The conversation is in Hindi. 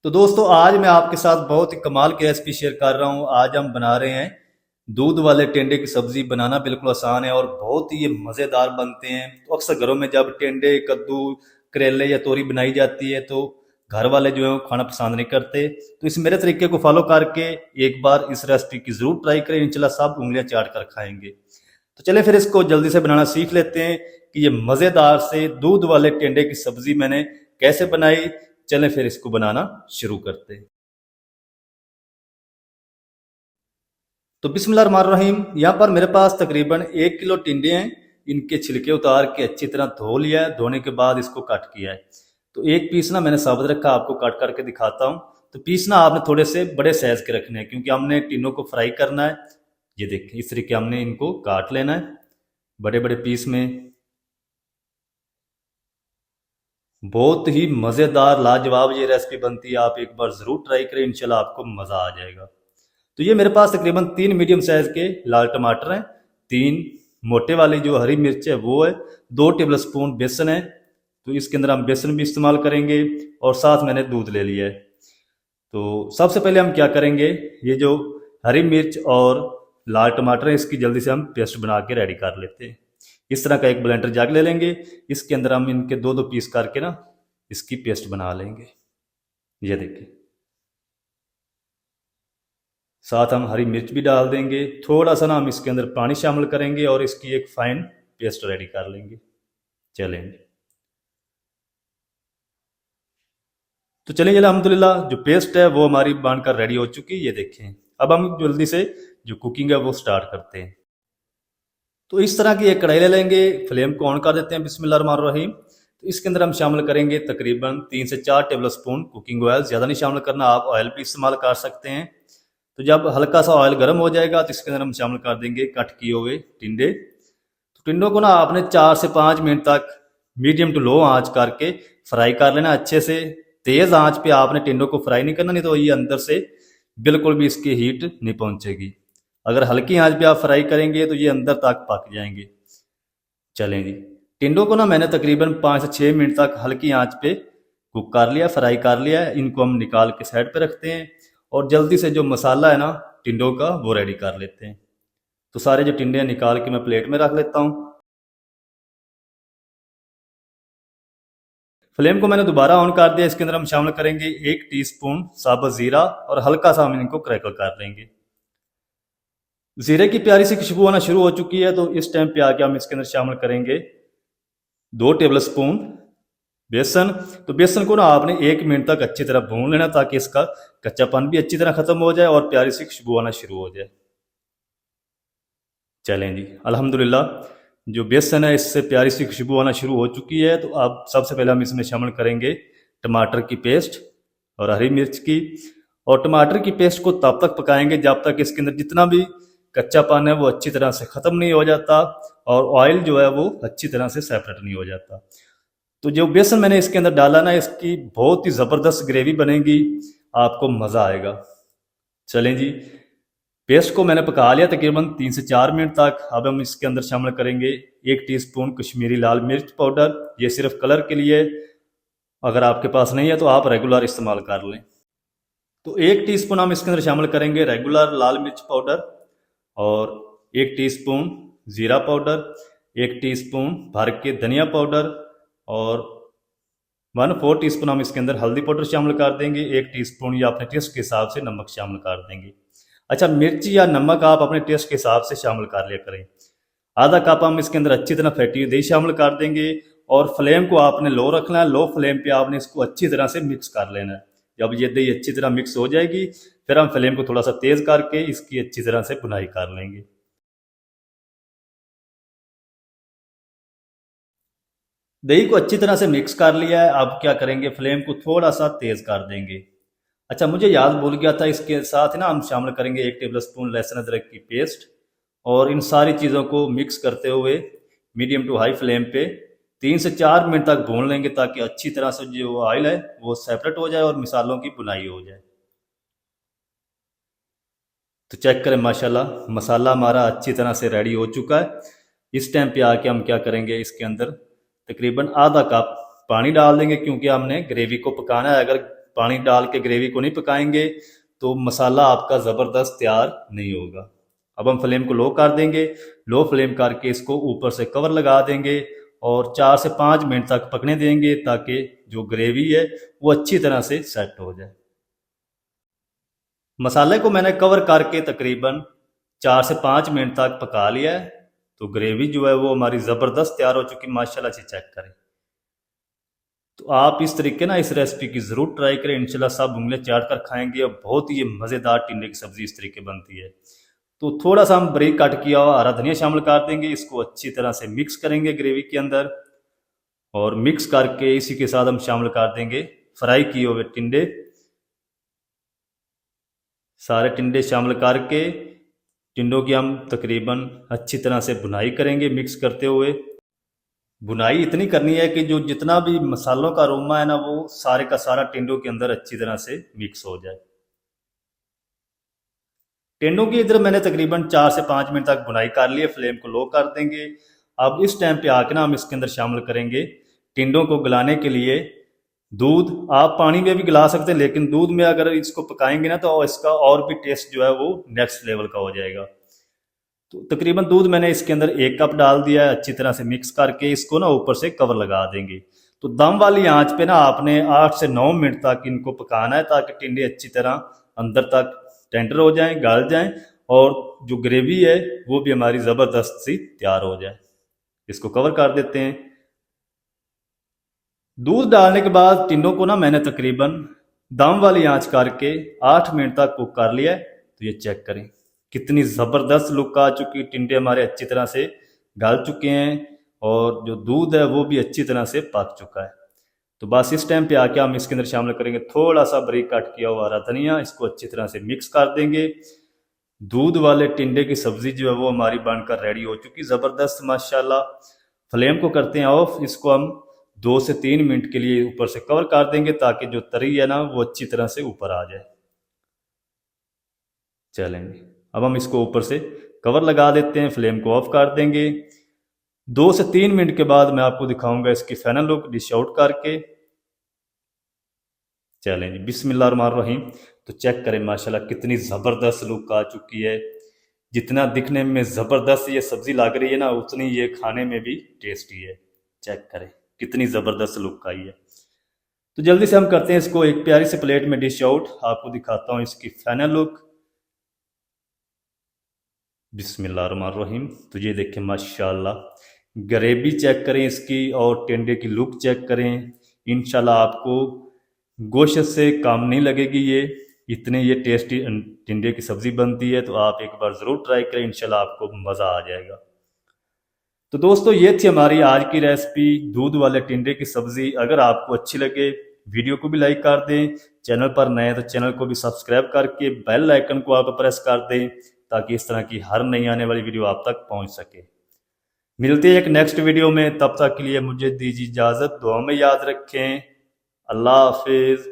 तो दोस्तों आज मैं आपके साथ बहुत ही कमाल की रेसिपी शेयर कर रहा हूँ। आज हम बना रहे हैं दूध वाले टेंडे की सब्जी। बनाना बिल्कुल आसान है और बहुत ही ये मज़ेदार बनते हैं। तो अक्सर घरों में जब टेंडे, कद्दू, करेले या तोरी बनाई जाती है तो घर वाले जो है वो खाना पसंद नहीं करते। तो इस मेरे तरीके को फॉलो करके एक बार इस रेसिपी की ज़रूर ट्राई करें। इंशाल्लाह सब उंगलियां चाट कर खाएंगे। तो चले फिर इसको जल्दी से बनाना सीख लेते हैं कि ये मज़ेदार से दूध वाले टेंडे की सब्जी मैंने कैसे बनाई। चलें फिर इसको बनाना शुरू करते हैं। तो बिस्मिल्लाहिर्रहमानिर्रहीम। यहाँ पर मेरे पास तकरीबन 1 किलो टिंडे हैं। इनके छिलके उतार के अच्छी तरह धो लिया है। धोने के बाद इसको कट किया है। तो एक पीस ना मैंने साबुत रखा, आपको कट करके दिखाता हूँ। तो पीस ना आपने थोड़े से बड़े साइज के रखने हैं क्योंकि हमने टिंडों को फ्राई करना है। ये देखिए इस तरीके हमने इनको काट लेना है बड़े बड़े पीस में। बहुत ही मज़ेदार लाजवाब ये रेसिपी बनती है। आप एक बार ज़रूर ट्राई करें, इंशाल्लाह आपको मज़ा आ जाएगा। तो ये मेरे पास तकरीबन 3 मीडियम साइज़ के लाल टमाटर हैं, 3 मोटे वाली जो हरी मिर्च है वो है, 2 टेबल स्पून बेसन है। तो इसके अंदर हम बेसन भी इस्तेमाल करेंगे और साथ मैंने दूध ले लिया है। तो सबसे पहले हम क्या करेंगे, ये जो हरी मिर्च और लाल टमाटर है इसकी जल्दी से हम पेस्ट बना के रेडी कर लेते हैं। इस तरह का एक ब्लेंडर जार ले लेंगे। इसके अंदर हम इनके दो दो पीस करके ना इसकी पेस्ट बना लेंगे। ये देखिए, साथ हम हरी मिर्च भी डाल देंगे। थोड़ा सा ना हम इसके अंदर पानी शामिल करेंगे और इसकी एक फाइन पेस्ट रेडी कर लेंगे। चलेंगे तो चलिए अल्हम्दुलिल्लाह जो पेस्ट है वो हमारी बनकर रेडी हो चुकी है। ये देखें, अब हम जल्दी से जो कुकिंग है वो स्टार्ट करते हैं। तो इस तरह की एक कढ़ाई ले लेंगे, फ्लेम को ऑन कर देते हैं बिस्मिल्लाहिर्रहमानिर्रहीम। तो इसके अंदर हम शामिल करेंगे तकरीबन 3 से 4 टेबल स्पून कुकिंग ऑयल। ज़्यादा नहीं शामिल करना, आप ऑयल भी इस्तेमाल कर सकते हैं। तो जब हल्का सा ऑयल गर्म हो जाएगा तो इसके अंदर हम शामिल कर देंगे कट किए हुए टिंडे। तो टिंडों को ना आपने 4 से 5 मिनट तक मीडियम टू लो आंच करके फ्राई कर लेना अच्छे से। तेज़ आंच पे आपने टिंडों को फ्राई नहीं करना, नहीं तो ये अंदर से बिल्कुल भी इसकी हीट नहीं पहुंचेगी। अगर हल्की आंच पे आप फ्राई करेंगे तो ये अंदर तक पक जाएंगे। चलें जी, टिंडों को ना मैंने तकरीबन 5 से 6 मिनट तक हल्की आंच पे कुक कर लिया, फ्राई कर लिया है। इनको हम निकाल के साइड पे रखते हैं और जल्दी से जो मसाला है ना टिंडों का वो रेडी कर लेते हैं। तो सारे जो टिंडे हैं निकाल के मैं प्लेट में रख लेता हूँ। फ्लेम को मैंने दोबारा ऑन कर दिया। इसके अंदर हम शामिल करेंगे 1 टीस्पून साबुत ज़ीरा और हल्का सा हम इनको क्रैकल कर लेंगे। ज़ीरे की प्यारी सी खुशबू आना शुरू हो चुकी है। तो इस टाइम पे आके हम इसके अंदर शामिल करेंगे 2 टेबल स्पून बेसन। तो बेसन को ना आपने 1 मिनट तक अच्छी तरह भून लेना ताकि इसका कच्चापन भी अच्छी तरह खत्म हो जाए और प्यारी सी खुशबू आना शुरू हो जाए। चलें जी, अल्हम्दुलिल्लाह जो बेसन है इससे प्यारी सी खुशबू आना शुरू हो चुकी है। तो अब सबसे पहले हम इसमें शामिल करेंगे टमाटर की पेस्ट और हरी मिर्च की। और टमाटर की पेस्ट को तब तक पकाएंगे जब तक इसके अंदर जितना भी कच्चापन है वो अच्छी तरह से ख़त्म नहीं हो जाता और ऑयल जो है वो अच्छी तरह से सेपरेट नहीं हो जाता। तो जो बेसन मैंने इसके अंदर डाला ना, इसकी बहुत ही ज़बरदस्त ग्रेवी बनेगी, आपको मज़ा आएगा। चलें जी, पेस्ट को मैंने पका लिया तकरीबन 3 से 4 मिनट तक। अब हम इसके अंदर शामिल करेंगे 1 टीस्पून कश्मीरी लाल मिर्च पाउडर। ये सिर्फ कलर के लिए, अगर आपके पास नहीं है तो आप रेगुलर इस्तेमाल कर लें। तो 1 टीस्पून हम इसके अंदर शामिल करेंगे रेगुलर लाल मिर्च पाउडर और 1 टीस्पून ज़ीरा पाउडर, 1 टीस्पून भर के धनिया पाउडर और 1/4 टीस्पून हम इसके अंदर हल्दी पाउडर शामिल कर देंगे। 1 टीस्पून या अपने टेस्ट के हिसाब से नमक शामिल कर देंगे। अच्छा, मिर्ची या नमक आप अपने टेस्ट के हिसाब से शामिल कर लिया करें। आधा कप हम इसके अंदर अच्छी तरह फैटी हुई दही शामिल कर देंगे और फ्लेम को आपने लो रखना है। लो फ्लेम पे आपने इसको अच्छी तरह से मिक्स कर लेना है। जब ये दही अच्छी तरह मिक्स हो जाएगी फिर हम फ्लेम को थोड़ा सा तेज़ करके इसकी अच्छी तरह से भुनाई कर लेंगे। दही को अच्छी तरह से मिक्स कर लिया है। अब क्या करेंगे, फ्लेम को थोड़ा सा तेज़ कर देंगे। अच्छा, मुझे याद भूल गया था, इसके साथ ना हम शामिल करेंगे 1 टेबल स्पून लहसुन अदरक की पेस्ट और इन सारी चीज़ों को मिक्स करते हुए मीडियम टू हाई फ्लेम पे 3 से 4 मिनट तक भून लेंगे ताकि अच्छी तरह से जो ऑयल है वो सेपरेट हो जाए और मिसालों की बुनाई हो जाए। तो चेक करें, माशाल्लाह मसाला हमारा अच्छी तरह से रेडी हो चुका है। इस टाइम पे आके हम क्या करेंगे, इसके अंदर तकरीबन आधा कप पानी डाल देंगे क्योंकि हमने ग्रेवी को पकाना है। अगर पानी डाल के ग्रेवी को नहीं पकाएंगे तो मसाला आपका ज़बरदस्त तैयार नहीं होगा। अब हम फ्लेम को लो कर देंगे। लो फ्लेम करके इसको ऊपर से कवर लगा देंगे और 4 से 5 मिनट तक पकने देंगे ताकि जो ग्रेवी है वो अच्छी तरह से सेट हो जाए। मसाले को मैंने कवर करके तकरीबन 4 से 5 मिनट तक पका लिया है। तो ग्रेवी जो है वो हमारी ज़बरदस्त तैयार हो चुकी, माशाल्लाह से चेक करें। तो आप इस तरीके ना इस रेसिपी की ज़रूर ट्राई करें, इंशाल्लाह सब उंगलियां चाट कर खाएंगे और बहुत ही मज़ेदार टिंडे की सब्ज़ी इस तरीके बनती है। तो थोड़ा सा हम बारीक कट किया हुआ हरा धनिया शामिल कर देंगे, इसको अच्छी तरह से मिक्स करेंगे ग्रेवी के अंदर और मिक्स करके इसी के साथ हम शामिल कर देंगे फ्राई किए हुए टिंडे। सारे टिंडे शामिल करके टिंडों की हम तकरीबन अच्छी तरह से भुनाई करेंगे मिक्स करते हुए। भुनाई इतनी करनी है कि जो जितना भी मसालों का अरोमा है ना वो सारे का सारा टिंडों के अंदर अच्छी तरह से मिक्स हो जाए। टिंडों की इधर मैंने तकरीबन 4 से 5 मिनट तक भुनाई कर ली है, फ्लेम को लो कर देंगे। अब इस टाइम पे आके ना हम इसके अंदर शामिल करेंगे टिंडों को गलाने के लिए दूध। आप पानी में भी गला सकते हैं लेकिन दूध में अगर इसको पकाएंगे ना तो इसका और भी टेस्ट जो है वो नेक्स्ट लेवल का हो जाएगा। तो तकरीबन दूध मैंने इसके अंदर 1 कप डाल दिया है, अच्छी तरह से मिक्स करके इसको ना ऊपर से कवर लगा देंगे। तो दम वाली आंच पे ना आपने 8 से 9 मिनट तक इनको पकाना है ताकि टिंडे अच्छी तरह अंदर तक टेंडर हो जाएं, गल जाएं और जो ग्रेवी है वो भी हमारी ज़बरदस्त सी तैयार हो जाए। इसको कवर कर देते हैं। दूध डालने के बाद टिंडों को ना मैंने तकरीबन दम वाली आंच करके 8 मिनट तक कुक कर लिया है। तो ये चेक करें कितनी ज़बरदस्त लुक आ चुकी, टिंडे हमारे अच्छी तरह से गल चुके हैं और जो दूध है वो भी अच्छी तरह से पक चुका है। तो बस इस टाइम पे आके हम इसके अंदर शामिल करेंगे थोड़ा सा बारीक कट किया हुआ हरा धनिया, इसको अच्छी तरह से मिक्स कर देंगे। दूध वाले टिंडे की सब्जी जो है वो हमारी बनकर रेडी हो चुकी, ज़बरदस्त माशाल्लाह। फ्लेम को करते हैं ऑफ, इसको हम 2 से 3 मिनट के लिए ऊपर से कवर कर देंगे ताकि जो तरी है ना वो अच्छी तरह से ऊपर आ जाए। चलेंगे अब हम इसको ऊपर से कवर लगा देते हैं, फ्लेम को ऑफ कर देंगे। 2 से 3 मिनट के बाद मैं आपको दिखाऊंगा इसकी फाइनल लुक डिश आउट करके। चलें बिस्मिल्लाहिर्रहमानिर्रहीम। तो चेक करें माशाल्लाह कितनी ज़बरदस्त लुक आ चुकी है। जितना दिखने में ज़बरदस्त ये सब्ज़ी लग रही है ना उतनी ये खाने में भी टेस्टी है। चेक करें कितनी ज़बरदस्त लुक आई है। तो जल्दी से हम करते हैं इसको एक प्यारी सी प्लेट में डिश आउट, आपको दिखाता हूँ इसकी फाइनल लुक। बिस्मिल्लाहिर्रहमानिर्रहीम। तो ये देखें माशाल्लाह ग्रेवी चेक करें इसकी और टिंडे की लुक चेक करें। इंशाल्लाह आपको गोश्त से काम नहीं लगेगी, ये इतने ये टेस्टी टिंडे की सब्ज़ी बनती है। तो आप एक बार ज़रूर ट्राई करें, इंशाल्लाह आपको मज़ा आ जाएगा। तो दोस्तों ये थी हमारी आज की रेसिपी दूध वाले टिंडे की सब्ज़ी। अगर आपको अच्छी लगे वीडियो को भी लाइक कर दें, चैनल पर नए तो चैनल को भी सब्सक्राइब करके बेल आइकन को आप प्रेस कर दें ताकि इस तरह की हर नई आने वाली वीडियो आप तक पहुंच सके। मिलते हैं एक नेक्स्ट वीडियो में, तब तक के लिए मुझे दीजिए इजाज़त। दुआ में याद रखें। अल्लाह हाफिज़।